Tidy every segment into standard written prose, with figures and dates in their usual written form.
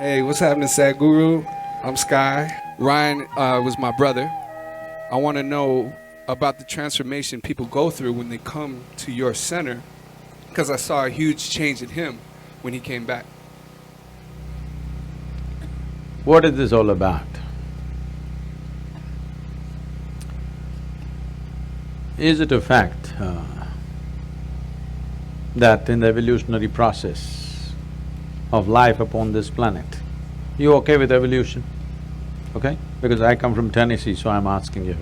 Hey, what's happening, Sadhguru? I'm Sky. Ryan was my brother. I want to know about the transformation people go through when they come to your center, because I saw a huge change in him when he came back. What is this all about? Is it a fact that in the evolutionary process of life upon this planet, you okay with evolution? Okay? Because I come from Tennessee, so I'm asking you.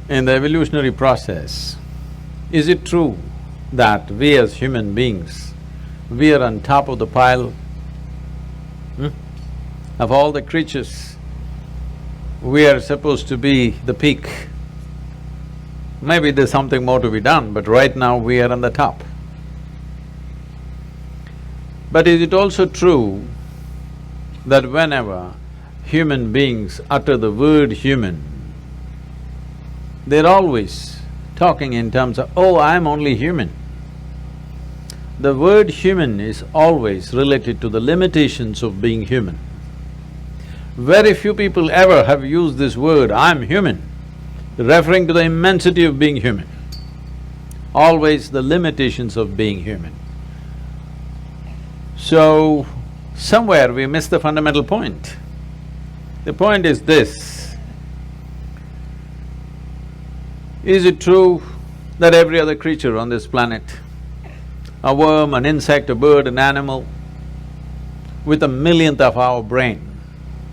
In the evolutionary process, is it true that we as human beings, we are on top of the pile of all the creatures? We are supposed to be the peak. Maybe there's something more to be done, but right now we are on the top. But is it also true that whenever human beings utter the word human, they're always talking in terms of, oh, I'm only human. The word human is always related to the limitations of being human. Very few people ever have used this word, I'm human, referring to the immensity of being human. Always the limitations of being human. So, somewhere we miss the fundamental point. The point is this: is it true that every other creature on this planet, a worm, an insect, a bird, an animal, with a millionth of our brain,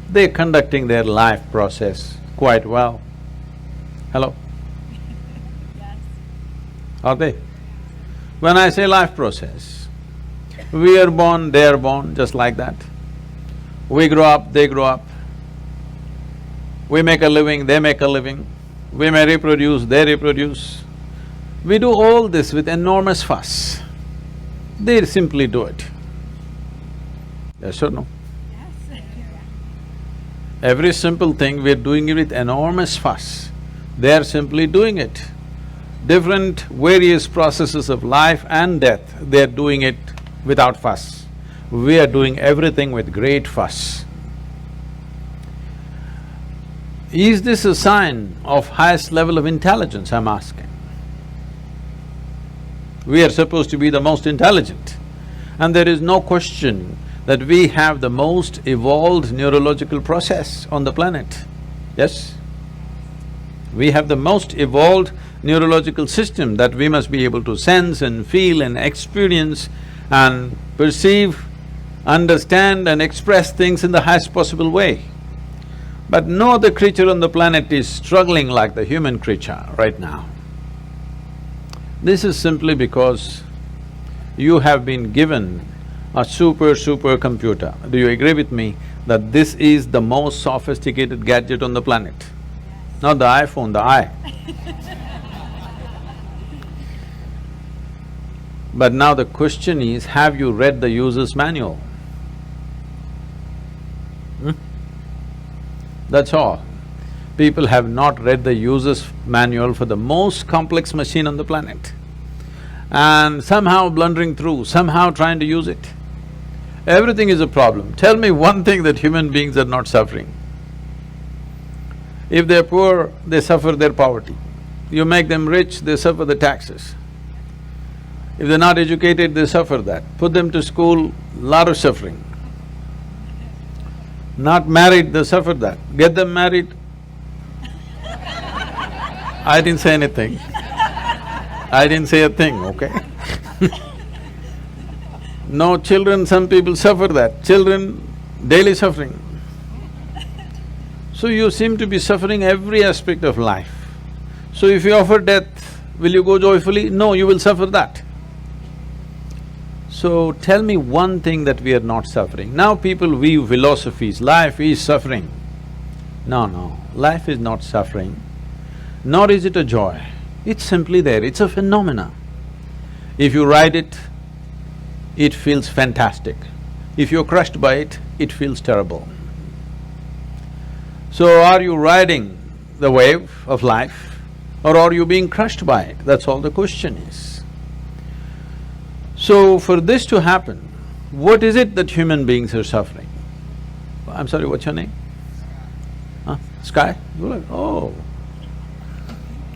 they're conducting their life process quite well? Hello? Yes. Are they? When I say life process, we are born, they are born, just like that. We grow up, they grow up. We make a living, they make a living. We may reproduce, they reproduce. We do all this with enormous fuss. They simply do it. Yes or no? Yes. Every simple thing, we're doing it with enormous fuss. They're simply doing it. Different various processes of life and death, they're doing it without fuss. We are doing everything with great fuss. Is this a sign of highest level of intelligence, I'm asking? We are supposed to be the most intelligent, and there is no question that we have the most evolved neurological process on the planet, yes? We have the most evolved neurological system that we must be able to sense and feel and experience and perceive, understand and express things in the highest possible way. But no other creature on the planet is struggling like the human creature right now. This is simply because you have been given a super computer. Do you agree with me that this is the most sophisticated gadget on the planet? Not the iPhone, the I. But now the question is, have you read the user's manual? That's all. People have not read the user's manual for the most complex machine on the planet, and somehow blundering through, somehow trying to use it. Everything is a problem. Tell me one thing that human beings are not suffering. If they're poor, they suffer their poverty. You make them rich, they suffer the taxes. If they're not educated, they suffer that. Put them to school, lot of suffering. Not married, they suffer that. Get them married. I didn't say anything. I didn't say a thing, okay? No children, some people suffer that. Children, daily suffering. So you seem to be suffering every aspect of life. So if you offer death, will you go joyfully? No, you will suffer that. So tell me one thing that we are not suffering. Now people weave philosophies, life is suffering. No, life is not suffering, nor is it a joy. It's simply there, it's a phenomena. If you ride it, it feels fantastic. If you're crushed by it, it feels terrible. So are you riding the wave of life or are you being crushed by it? That's all the question is. So for this to happen, what is it that human beings are suffering? I'm sorry, what's your name? Huh? Sky? You're like, oh,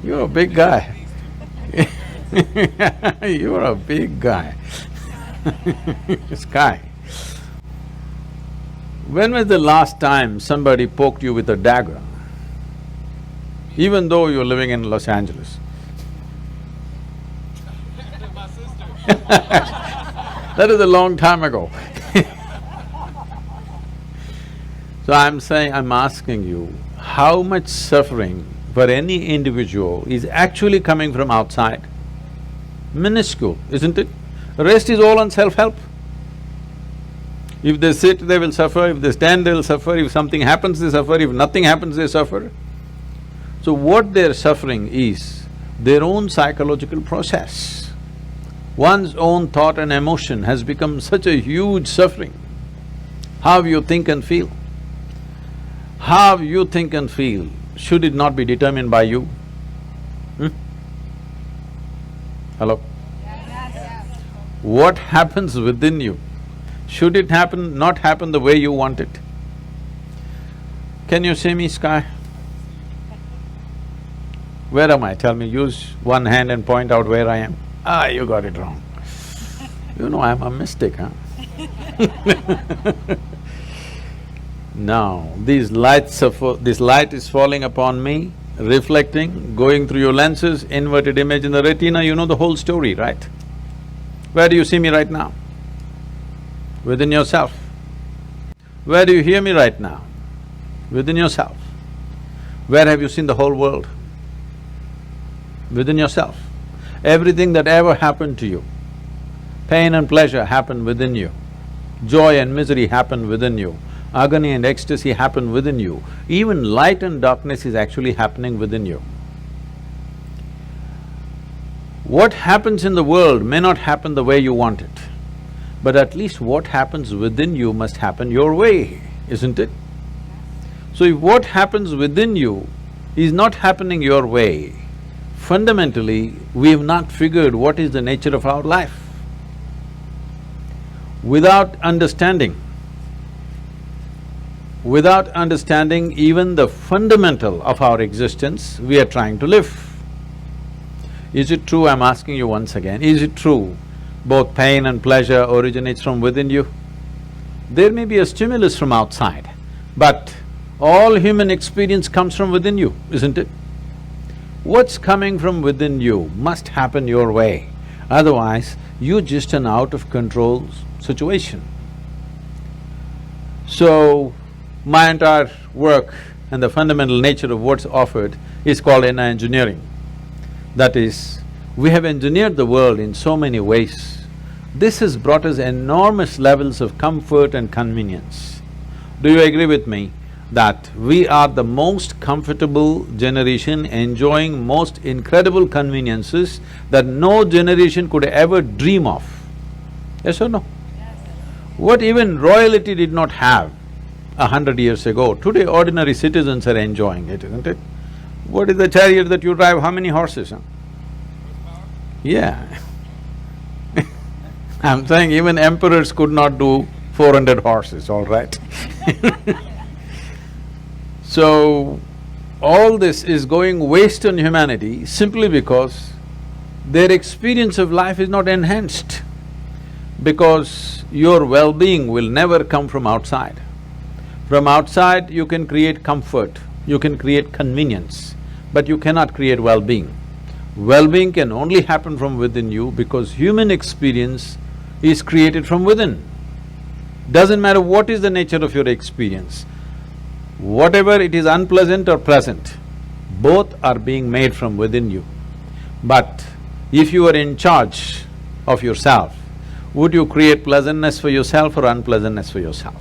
you're a big guy. You're a big guy. Sky. When was the last time somebody poked you with a dagger? Even though you're living in Los Angeles. That is a long time ago. So I'm asking you, how much suffering for any individual is actually coming from outside? Minuscule, isn't it? The rest is all on self-help. If they sit, they will suffer, if they stand, they will suffer, if something happens, they suffer, if nothing happens, they suffer. So what they're suffering is their own psychological process. One's own thought and emotion has become such a huge suffering. How you think and feel. How you think and feel, should it not be determined by you? Hello? Yes. What happens within you, should it not happen the way you want it? Can you see me, Sky? Where am I? Tell me, use one hand and point out where I am. Ah, you got it wrong. You know I'm a mystic, huh? Now, this light is falling upon me, reflecting, going through your lenses, inverted image in the retina, you know the whole story, right? Where do you see me right now? Within yourself. Where do you hear me right now? Within yourself. Where have you seen the whole world? Within yourself. Everything that ever happened to you, pain and pleasure happened within you, joy and misery happened within you, agony and ecstasy happen within you, even light and darkness is actually happening within you. What happens in the world may not happen the way you want it, but at least what happens within you must happen your way, isn't it? So if what happens within you is not happening your way, fundamentally, we have not figured what is the nature of our life. Without understanding even the fundamental of our existence, we are trying to live. Is it true, I'm asking you once again, is it true both pain and pleasure originates from within you? There may be a stimulus from outside, but all human experience comes from within you, isn't it? What's coming from within you must happen your way, otherwise you're just an out-of-control situation. So, my entire work and the fundamental nature of what's offered is called inner engineering. That is, we have engineered the world in so many ways. This has brought us enormous levels of comfort and convenience. Do you agree with me that we are the most comfortable generation enjoying most incredible conveniences that no generation could ever dream of? Yes or no? Yes. What even royalty did not have 100 years ago, today ordinary citizens are enjoying it, isn't it? What is the chariot that you drive, how many horses, huh? Yeah. I'm saying even emperors could not do 400 horses, all right? So, all this is going waste on humanity simply because their experience of life is not enhanced. Because your well-being will never come from outside. From outside, you can create comfort, you can create convenience, but you cannot create well-being. Well-being can only happen from within you because human experience is created from within. Doesn't matter what is the nature of your experience, whatever it is unpleasant or pleasant, both are being made from within you. But if you are in charge of yourself, would you create pleasantness for yourself or unpleasantness for yourself?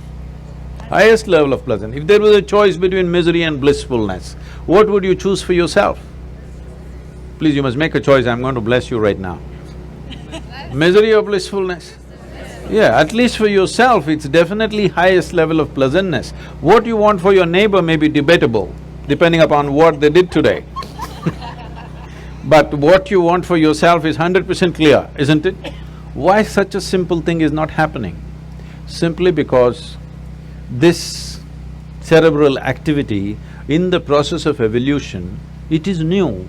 Highest level of pleasant. If there was a choice between misery and blissfulness, what would you choose for yourself? Please, you must make a choice, I'm going to bless you right now. Misery or blissfulness? Yeah, at least for yourself, it's definitely highest level of pleasantness. What you want for your neighbor may be debatable, depending upon what they did today. But what you want for yourself is 100% clear, isn't it? Why such a simple thing is not happening? Simply because this cerebral activity in the process of evolution, it is new.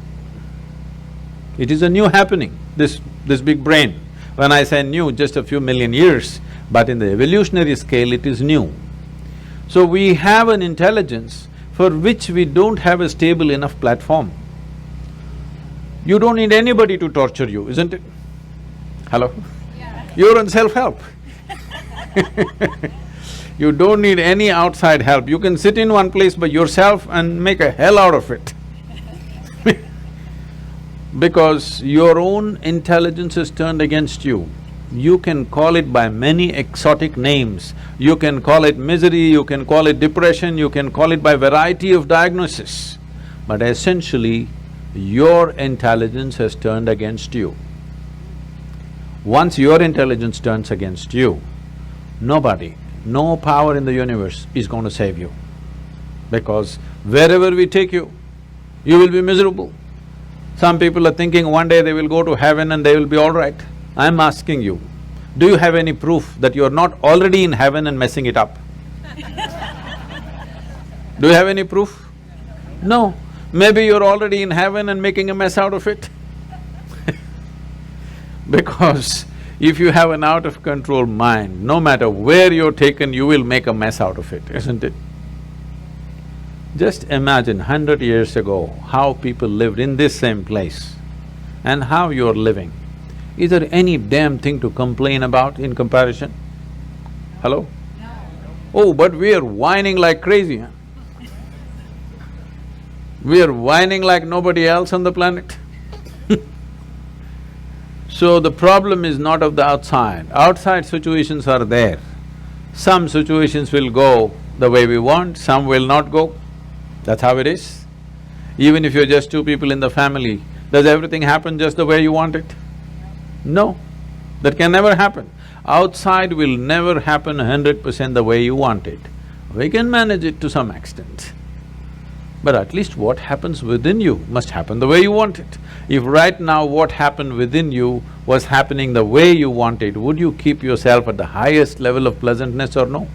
It is a new happening, this big brain. When I say new, just a few million years, but in the evolutionary scale, it is new. So we have an intelligence for which we don't have a stable enough platform. You don't need anybody to torture you, isn't it? Hello? Yeah. You're on self-help. You don't need any outside help. You can sit in one place by yourself and make a hell out of it. Because your own intelligence is turned against you. You can call it by many exotic names. You can call it misery, you can call it depression, you can call it by variety of diagnosis. But essentially, your intelligence has turned against you. Once your intelligence turns against you, nobody, no power in the universe is going to save you. Because wherever we take you, you will be miserable. Some people are thinking one day they will go to heaven and they will be all right. I'm asking you, do you have any proof that you're not already in heaven and messing it up? Do you have any proof? No. Maybe you're already in heaven and making a mess out of it. Because if you have an out-of-control mind, no matter where you're taken, you will make a mess out of it, isn't it? Just imagine 100 years ago, how people lived in this same place and how you're living. Is there any damn thing to complain about in comparison? Hello? No. Oh, but we are whining like crazy, huh? We are whining like nobody else on the planet. So the problem is not of the outside. Outside situations are there. Some situations will go the way we want, some will not go. That's how it is. Even if you're just two people in the family, does everything happen just the way you want it? No, that can never happen. Outside will never happen 100% the way you want it. We can manage it to some extent. But at least what happens within you must happen the way you want it. If right now what happened within you was happening the way you want it, would you keep yourself at the highest level of pleasantness or no?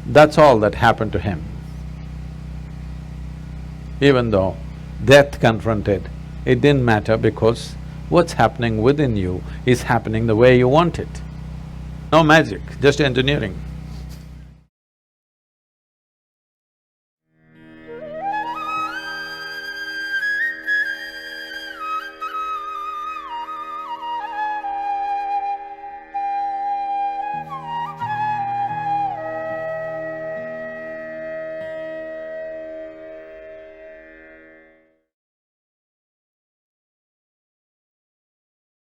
That's all that happened to him. Even though death confronted, it didn't matter because what's happening within you is happening the way you want it. No magic, just engineering.